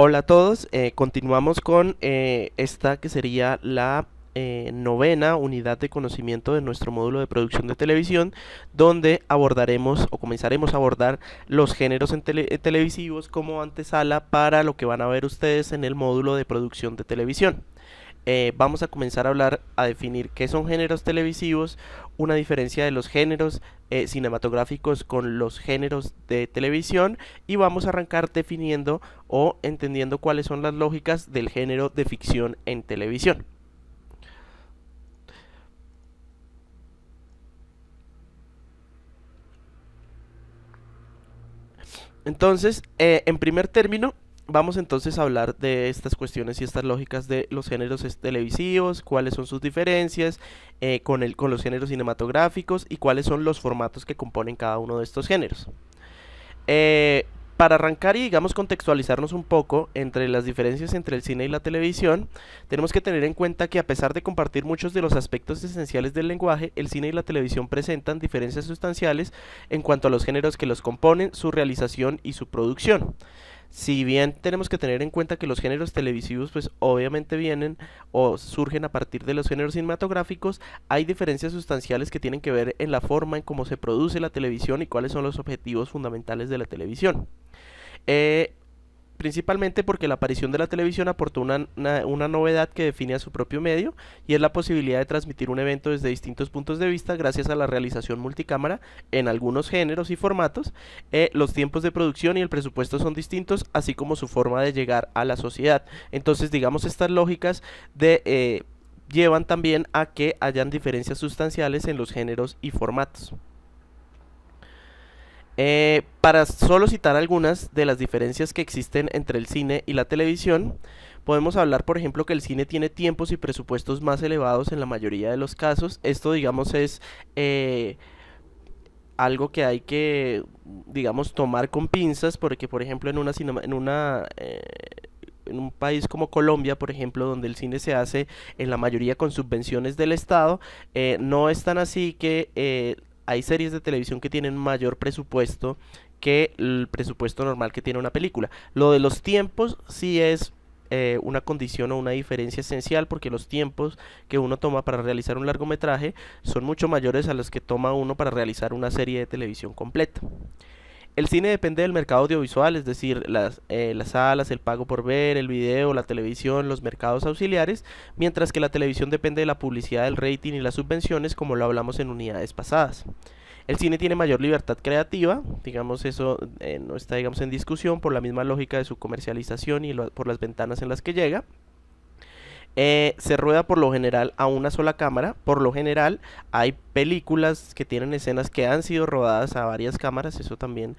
Hola a todos, continuamos con esta que sería la novena unidad de conocimiento de nuestro módulo de producción de televisión, donde abordaremos o comenzaremos a abordar los géneros televisivos como antesala para lo que van a ver ustedes en el módulo de producción de televisión. Vamos a comenzar a hablar, a definir qué son géneros televisivos, una diferencia de los géneros cinematográficos con los géneros de televisión, y vamos a arrancar definiendo o entendiendo cuáles son las lógicas del género de ficción en televisión. Entonces, en primer término, vamos entonces a hablar de estas cuestiones y estas lógicas de los géneros televisivos, cuáles son sus diferencias con los géneros cinematográficos y cuáles son los formatos que componen cada uno de estos géneros. Eh, para arrancar y digamos contextualizarnos un poco entre las diferencias entre el cine y la televisión, tenemos que tener en cuenta que a pesar de compartir muchos de los aspectos esenciales del lenguaje, el cine y la televisión presentan diferencias sustanciales en cuanto a los géneros que los componen, su realización y su producción. Si bien tenemos que tener en cuenta que los géneros televisivos pues obviamente vienen o surgen a partir de los géneros cinematográficos, hay diferencias sustanciales que tienen que ver en la forma en cómo se produce la televisión y cuáles son los objetivos fundamentales de la televisión. Eh, Principalmente porque la aparición de la televisión aportó una novedad que define a su propio medio, y es la posibilidad de transmitir un evento desde distintos puntos de vista gracias a la realización multicámara en algunos géneros y formatos. Los tiempos de producción y el presupuesto son distintos, así como su forma de llegar a la sociedad. Entonces, digamos, estas lógicas llevan también a que hayan diferencias sustanciales en los géneros y formatos. Para solo citar algunas de las diferencias que existen entre el cine y la televisión, podemos hablar, por ejemplo, que el cine tiene tiempos y presupuestos más elevados en la mayoría de los casos. Esto, digamos, es algo que hay que, digamos, tomar con pinzas, porque, por ejemplo, en un país como Colombia, por ejemplo, donde el cine se hace en la mayoría con subvenciones del Estado, no es tan así que hay series de televisión que tienen mayor presupuesto que el presupuesto normal que tiene una película. Lo de los tiempos sí es una condición o una diferencia esencial, porque los tiempos que uno toma para realizar un largometraje son mucho mayores a los que toma uno para realizar una serie de televisión completa. El cine depende del mercado audiovisual, es decir, las salas, el pago por ver, el video, la televisión, los mercados auxiliares, mientras que la televisión depende de la publicidad, del rating y las subvenciones, como lo hablamos en unidades pasadas. El cine tiene mayor libertad creativa, digamos eso no está digamos en discusión por la misma lógica de su comercialización y por las ventanas en las que llega. Se rueda por lo general a una sola cámara. Por lo general hay películas que tienen escenas que han sido rodadas a varias cámaras, eso también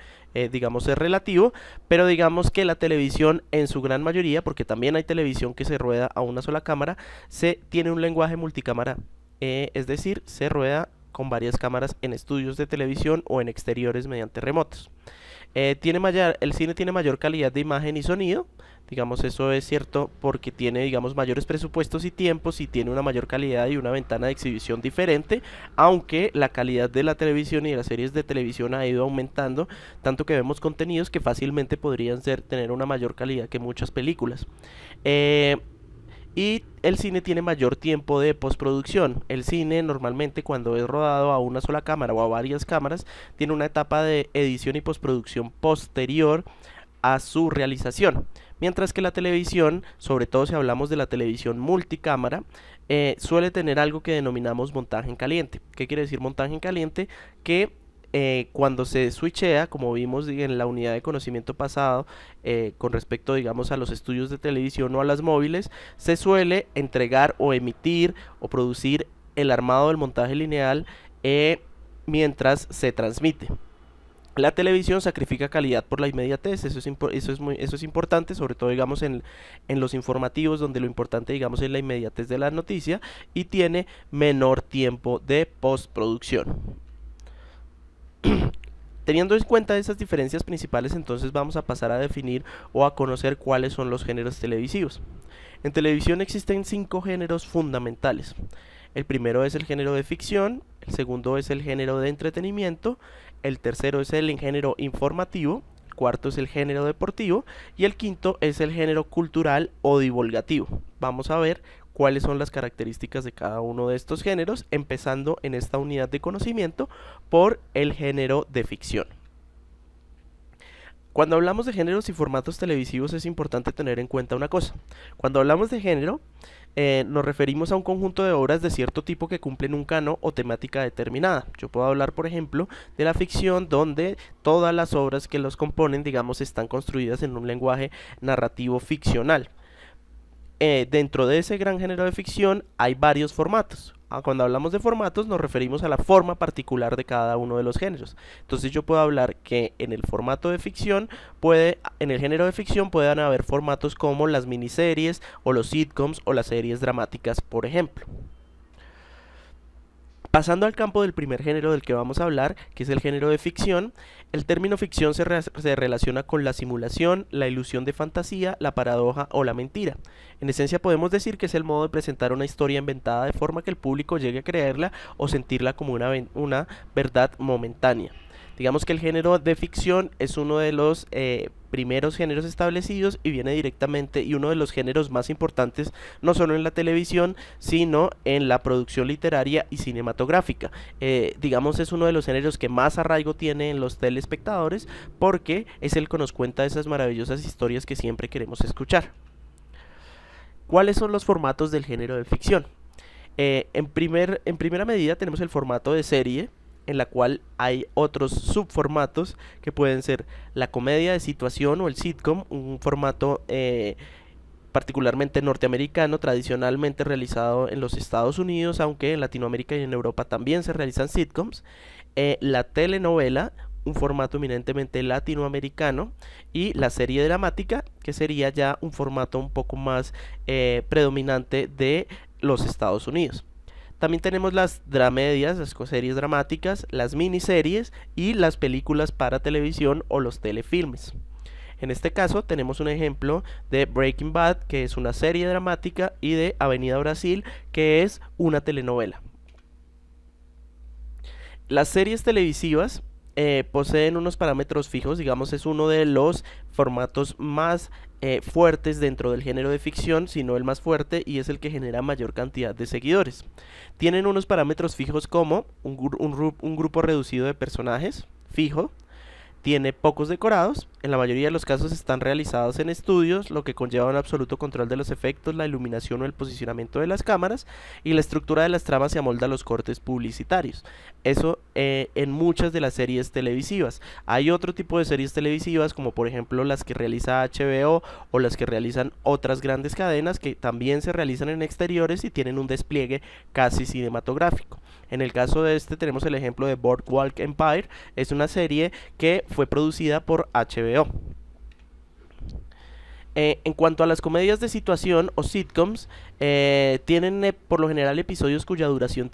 digamos es relativo, pero digamos que la televisión en su gran mayoría, porque también hay televisión que se rueda a una sola cámara, se tiene un lenguaje multicámara, es decir, se rueda con varias cámaras en estudios de televisión o en exteriores mediante remotos. El cine tiene mayor calidad de imagen y sonido, digamos eso es cierto porque tiene digamos mayores presupuestos y tiempos, y tiene una mayor calidad y una ventana de exhibición diferente, aunque la calidad de la televisión y de las series de televisión ha ido aumentando, tanto que vemos contenidos que fácilmente podrían tener una mayor calidad que muchas películas. Y el cine tiene mayor tiempo de postproducción. El cine normalmente, cuando es rodado a una sola cámara o a varias cámaras, tiene una etapa de edición y postproducción posterior a su realización. Mientras que la televisión, sobre todo si hablamos de la televisión multicámara, suele tener algo que denominamos montaje en caliente. ¿Qué quiere decir montaje en caliente? Que cuando se switchea, como vimos en la unidad de conocimiento pasado, con respecto, digamos, a los estudios de televisión o a las móviles, se suele entregar o emitir o producir el armado del montaje lineal mientras se transmite. La televisión sacrifica calidad por la inmediatez, eso es importante, sobre todo digamos en los informativos, donde lo importante digamos es la inmediatez de la noticia, y tiene menor tiempo de postproducción. Teniendo en cuenta esas diferencias principales, entonces vamos a pasar a definir o a conocer cuáles son los géneros televisivos. En televisión existen 5 géneros fundamentales. El primero es el género de ficción, el segundo es el género de entretenimiento, el tercero es el género informativo, cuarto es el género deportivo y el quinto es el género cultural o divulgativo. Vamos a ver cuáles son las características de cada uno de estos géneros, empezando en esta unidad de conocimiento por el género de ficción. Cuando hablamos de géneros y formatos televisivos es importante tener en cuenta una cosa. Cuando hablamos de género, nos referimos a un conjunto de obras de cierto tipo que cumplen un canon o temática determinada. Yo puedo hablar, por ejemplo, de la ficción, donde todas las obras que los componen, digamos, están construidas en un lenguaje narrativo ficcional. Dentro de ese gran género de ficción hay varios formatos. Cuando hablamos de formatos nos referimos a la forma particular de cada uno de los géneros. Entonces yo puedo hablar que en el formato de ficción en el género de ficción pueden haber formatos como las miniseries o los sitcoms o las series dramáticas, por ejemplo. Pasando al campo del primer género del que vamos a hablar, que es el género de ficción, el término ficción se relaciona con la simulación, la ilusión de fantasía, la paradoja o la mentira. En esencia podemos decir que es el modo de presentar una historia inventada de forma que el público llegue a creerla o sentirla como una verdad momentánea. Digamos que el género de ficción es uno de los primeros géneros establecidos y viene directamente, y uno de los géneros más importantes no solo en la televisión sino en la producción literaria y cinematográfica. Digamos es uno de los géneros que más arraigo tiene en los telespectadores porque es el que nos cuenta esas maravillosas historias que siempre queremos escuchar. ¿Cuáles son los formatos del género de ficción? En primera medida tenemos el formato de serie, en la cual hay otros subformatos que pueden ser la comedia de situación o el sitcom, un formato particularmente norteamericano, tradicionalmente realizado en los Estados Unidos, aunque en Latinoamérica y en Europa también se realizan sitcoms. La telenovela, un formato eminentemente latinoamericano, y la serie dramática, que sería ya un formato un poco más predominante de los Estados Unidos. También tenemos las dramedias, las series dramáticas, las miniseries y las películas para televisión o los telefilmes. En este caso tenemos un ejemplo de Breaking Bad, que es una serie dramática, y de Avenida Brasil, que es una telenovela. Las series televisivas poseen unos parámetros fijos, digamos es uno de los formatos más fuertes dentro del género de ficción, sino el más fuerte, y es el que genera mayor cantidad de seguidores. Tienen unos parámetros fijos como un grupo reducido de personajes fijo, tiene pocos decorados, en la mayoría de los casos están realizados en estudios, lo que conlleva un absoluto control de los efectos, la iluminación o el posicionamiento de las cámaras, y la estructura de las tramas se amolda a los cortes publicitarios. Eso en muchas de las series televisivas. Hay otro tipo de series televisivas, como por ejemplo las que realiza HBO o las que realizan otras grandes cadenas, que también se realizan en exteriores y tienen un despliegue casi cinematográfico. En el caso de este tenemos el ejemplo de Boardwalk Empire, es una serie que fue producida por HBO. En cuanto a las comedias de situación o sitcoms, tienen por lo general episodios cuya duración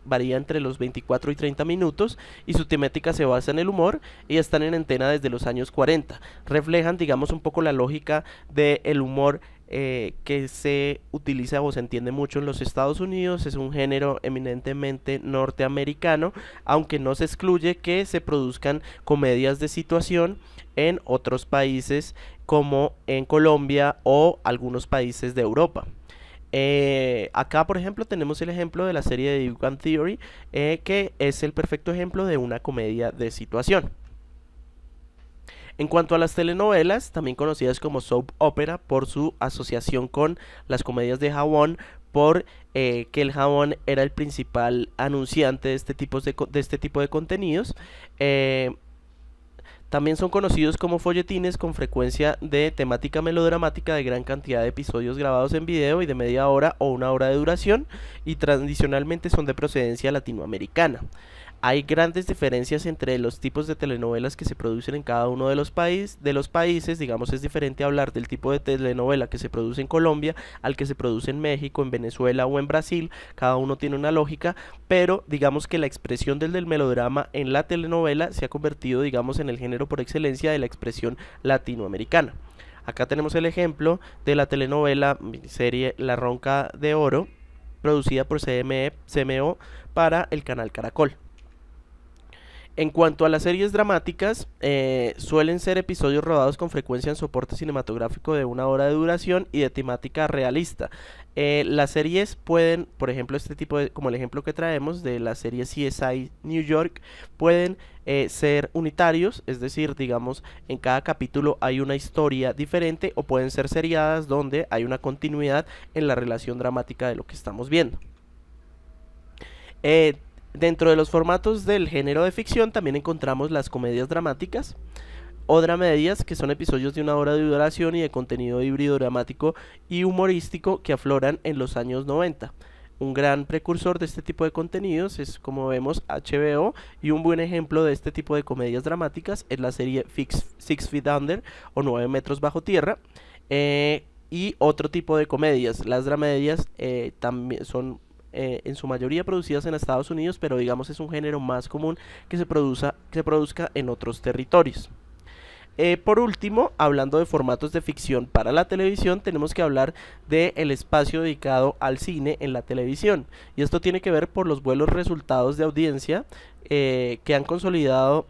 varía entre los 24 y 30 minutos, y su temática se basa en el humor y están en antena desde los años 40. Reflejan, digamos, un poco la lógica del humor que se utiliza o se entiende mucho en los Estados Unidos. Es un género eminentemente norteamericano, aunque no se excluye que se produzcan comedias de situación en otros países como en Colombia o algunos países de Europa. Acá por ejemplo tenemos el ejemplo de la serie de Big Bang Theory, que es el perfecto ejemplo de una comedia de situación. En cuanto a las telenovelas, también conocidas como soap opera por su asociación con las comedias de jabón, que el jabón era el principal anunciante de este tipo de contenidos. También son conocidos como folletines, con frecuencia de temática melodramática, de gran cantidad de episodios grabados en video y de media hora o una hora de duración, y tradicionalmente son de procedencia latinoamericana. Hay grandes diferencias entre los tipos de telenovelas que se producen en cada uno de los países. Digamos, es diferente hablar del tipo de telenovela que se produce en Colombia al que se produce en México, en Venezuela o en Brasil. Cada uno tiene una lógica, pero digamos que la expresión del melodrama en la telenovela se ha convertido, digamos, en el género por excelencia de la expresión latinoamericana. Acá tenemos el ejemplo de la telenovela miniserie La Ronca de Oro, producida por CMO para el canal Caracol. En cuanto a las series dramáticas, suelen ser episodios rodados con frecuencia en soporte cinematográfico de 1 hora de duración y de temática realista. Las series pueden, por ejemplo, este tipo de, como el ejemplo que traemos de la serie CSI New York, pueden ser unitarios, es decir, digamos, en cada capítulo hay una historia diferente, o pueden ser seriadas donde hay una continuidad en la relación dramática de lo que estamos viendo. Eh, Dentro de los formatos del género de ficción también encontramos las comedias dramáticas o dramedias, que son episodios de 1 hora de duración y de contenido híbrido dramático y humorístico que afloran en los años 90. Un gran precursor de este tipo de contenidos es, como vemos, HBO, y un buen ejemplo de este tipo de comedias dramáticas es la serie Six Feet Under o 9 metros bajo tierra. Y otro tipo de comedias, las dramedias, también son en su mayoría producidas en Estados Unidos, pero digamos es un género más común que se produzca en otros territorios. Por último, hablando de formatos de ficción para la televisión, tenemos que hablar del espacio dedicado al cine en la televisión. Y esto tiene que ver por los buenos resultados de audiencia que han consolidado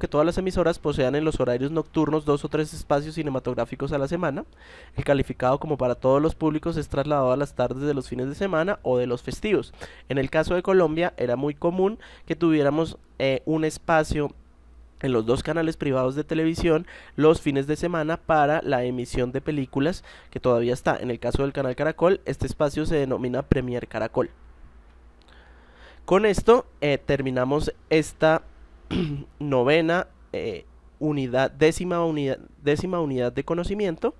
que todas las emisoras posean en los horarios nocturnos 2 o 3 espacios cinematográficos a la semana. El calificado como para todos los públicos es trasladado a las tardes de los fines de semana o de los festivos. En el caso de Colombia era muy común que tuviéramos un espacio en los 2 canales privados de televisión los fines de semana para la emisión de películas, que todavía está. En el caso del canal Caracol, este espacio se denomina Premier Caracol. Con esto terminamos esta novena décima unidad de conocimiento,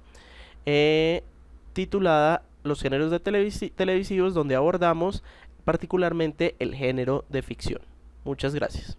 titulada Los géneros de televisivos, donde abordamos particularmente el género de ficción. Muchas gracias.